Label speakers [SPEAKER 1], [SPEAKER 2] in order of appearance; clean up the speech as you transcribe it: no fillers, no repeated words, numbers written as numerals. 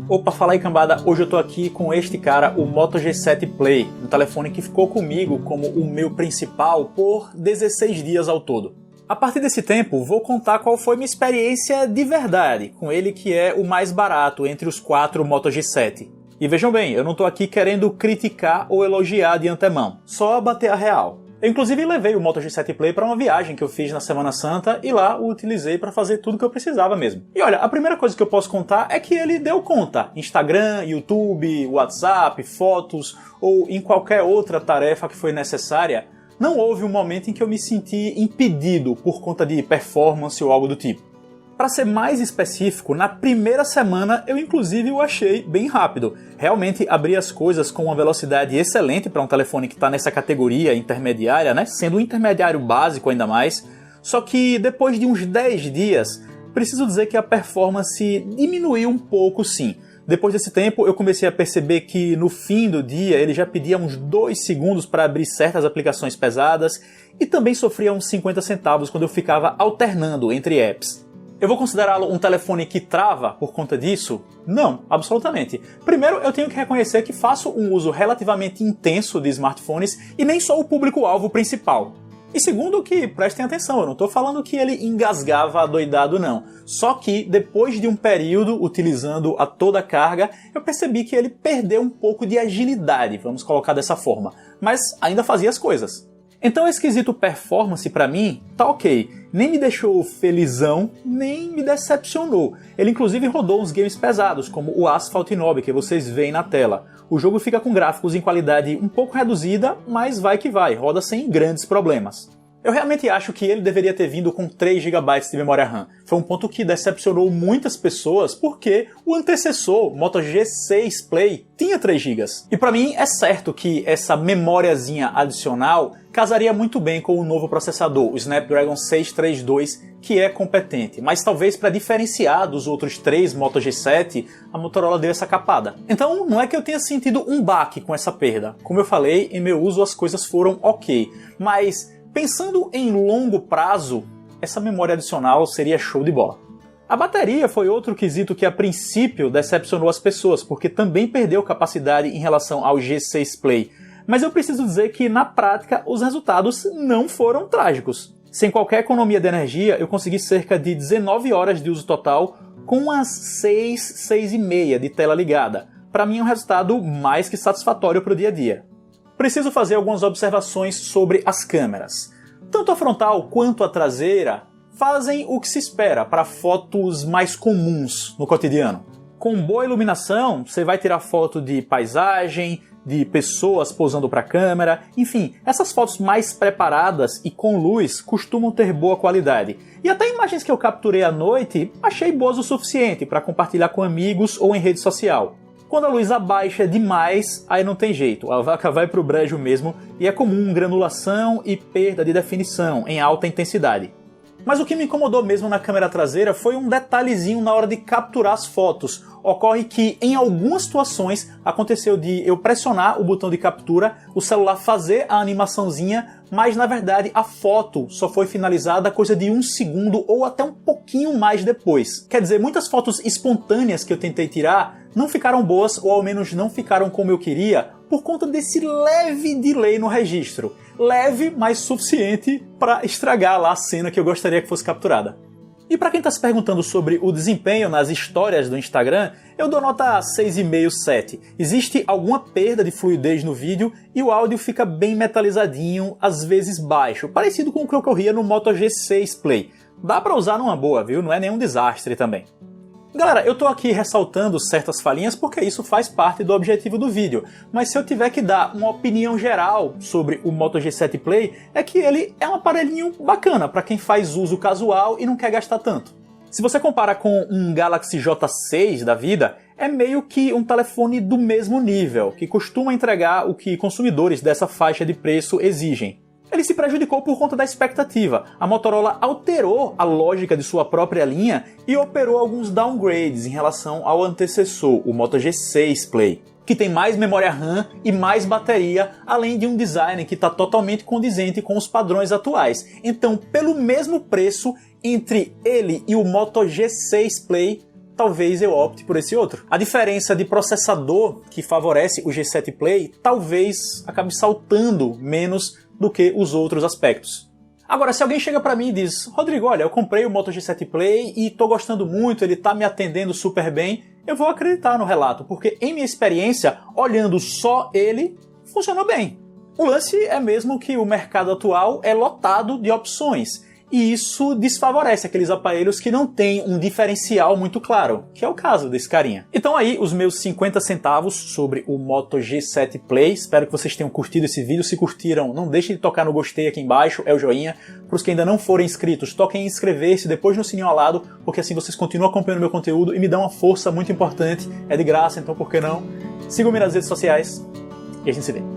[SPEAKER 1] Opa, fala aí cambada, hoje eu tô aqui com este cara, o Moto G7 Play, um telefone que ficou comigo como o meu principal por 16 dias ao todo. A partir desse tempo, vou contar qual foi minha experiência de verdade com ele, que é o mais barato entre os 4 Moto G7. E vejam bem, eu não tô aqui querendo criticar ou elogiar de antemão, só bater a real. Eu inclusive levei o Moto G7 Play para uma viagem que eu fiz na Semana Santa e lá o utilizei para fazer tudo que eu precisava mesmo. E olha, a primeira coisa que eu posso contar é que ele deu conta. Instagram, YouTube, WhatsApp, fotos ou em qualquer outra tarefa que foi necessária, não houve um momento em que eu me senti impedido por conta de performance ou algo do tipo. Para ser mais específico, na primeira semana eu inclusive o achei bem rápido. Realmente abri as coisas com uma velocidade excelente para um telefone que está nessa categoria intermediária, né? Sendo um intermediário básico ainda mais. Só que depois de uns 10 dias, preciso dizer que a performance diminuiu um pouco sim. Depois desse tempo eu comecei a perceber que no fim do dia ele já pedia uns 2 segundos para abrir certas aplicações pesadas e também sofria uns 50 centavos quando eu ficava alternando entre apps. Eu vou considerá-lo um telefone que trava por conta disso? Não, absolutamente. Primeiro, eu tenho que reconhecer que faço um uso relativamente intenso de smartphones e nem sou o público-alvo principal. E segundo, que prestem atenção, eu não estou falando que ele engasgava adoidado não. Só que depois de um período utilizando a toda carga, eu percebi que ele perdeu um pouco de agilidade, vamos colocar dessa forma. Mas ainda fazia as coisas. Então esse quesito performance pra mim tá ok, nem me deixou felizão, nem me decepcionou. Ele inclusive rodou uns games pesados, como o Asphalt 9, que vocês veem na tela. O jogo fica com gráficos em qualidade um pouco reduzida, mas vai que vai, roda sem grandes problemas. Eu realmente acho que ele deveria ter vindo com 3 GB de memória RAM. Foi um ponto que decepcionou muitas pessoas porque o antecessor, o Moto G6 Play, tinha 3 GB. E pra mim é certo que essa memóriazinha adicional casaria muito bem com o novo processador, o Snapdragon 632, que é competente. Mas talvez para diferenciar dos outros 3 Moto G7, a Motorola deu essa capada. Então não é que eu tenha sentido um baque com essa perda. Como eu falei, em meu uso as coisas foram ok. Mas pensando em longo prazo, essa memória adicional seria show de bola. A bateria foi outro quesito que a princípio decepcionou as pessoas, porque também perdeu capacidade em relação ao G6 Play. Mas eu preciso dizer que na prática os resultados não foram trágicos. Sem qualquer economia de energia, eu consegui cerca de 19 horas de uso total com umas 6 e meia de tela ligada. Para mim é um resultado mais que satisfatório para o dia a dia. Preciso fazer algumas observações sobre as câmeras. Tanto a frontal quanto a traseira fazem o que se espera para fotos mais comuns no cotidiano. Com boa iluminação, você vai tirar foto de paisagem, de pessoas posando para a câmera, enfim, essas fotos mais preparadas e com luz costumam ter boa qualidade. E até imagens que eu capturei à noite, achei boas o suficiente para compartilhar com amigos ou em rede social. Quando a luz abaixa demais, aí não tem jeito, a vaca vai pro brejo mesmo e é comum granulação e perda de definição em alta intensidade. Mas o que me incomodou mesmo na câmera traseira foi um detalhezinho na hora de capturar as fotos. Ocorre que em algumas situações aconteceu de eu pressionar o botão de captura, o celular fazer a animaçãozinha, mas na verdade a foto só foi finalizada coisa de 1 segundo ou até um pouquinho mais depois. Quer dizer, muitas fotos espontâneas que eu tentei tirar não ficaram boas ou ao menos não ficaram como eu queria por conta desse leve delay no registro. Leve, mas suficiente para estragar lá a cena que eu gostaria que fosse capturada. E para quem está se perguntando sobre o desempenho nas histórias do Instagram, eu dou nota 6,5, 7. Existe alguma perda de fluidez no vídeo e o áudio fica bem metalizadinho, às vezes baixo, parecido com o que ocorria no Moto G6 Play. Dá para usar numa boa, viu? Não é nenhum desastre também. Galera, eu tô aqui ressaltando certas falhinhas porque isso faz parte do objetivo do vídeo, mas se eu tiver que dar uma opinião geral sobre o Moto G7 Play, é que ele é um aparelhinho bacana para quem faz uso casual e não quer gastar tanto. Se você compara com um Galaxy J6 da vida, é meio que um telefone do mesmo nível, que costuma entregar o que consumidores dessa faixa de preço exigem. Ele se prejudicou por conta da expectativa. A Motorola alterou a lógica de sua própria linha e operou alguns downgrades em relação ao antecessor, o Moto G6 Play, que tem mais memória RAM e mais bateria, além de um design que está totalmente condizente com os padrões atuais. Então, pelo mesmo preço, entre ele e o Moto G6 Play, talvez eu opte por esse outro. A diferença de processador que favorece o G7 Play talvez acabe saltando menos do que os outros aspectos. Agora, se alguém chega pra mim e diz: Rodrigo, olha, eu comprei o Moto G7 Play e tô gostando muito, ele tá me atendendo super bem, eu vou acreditar no relato, porque em minha experiência, olhando só ele, funcionou bem. O lance é mesmo que o mercado atual é lotado de opções, e isso desfavorece aqueles aparelhos que não têm um diferencial muito claro, que é o caso desse carinha. Então aí, os meus 50 centavos sobre o Moto G7 Play. Espero que vocês tenham curtido esse vídeo. Se curtiram, não deixem de tocar no gostei aqui embaixo, é o joinha. Para os que ainda não forem inscritos, toquem em inscrever-se, depois no sininho ao lado, porque assim vocês continuam acompanhando meu conteúdo e me dão uma força muito importante. É de graça, então por que não? Sigam-me nas redes sociais e a gente se vê.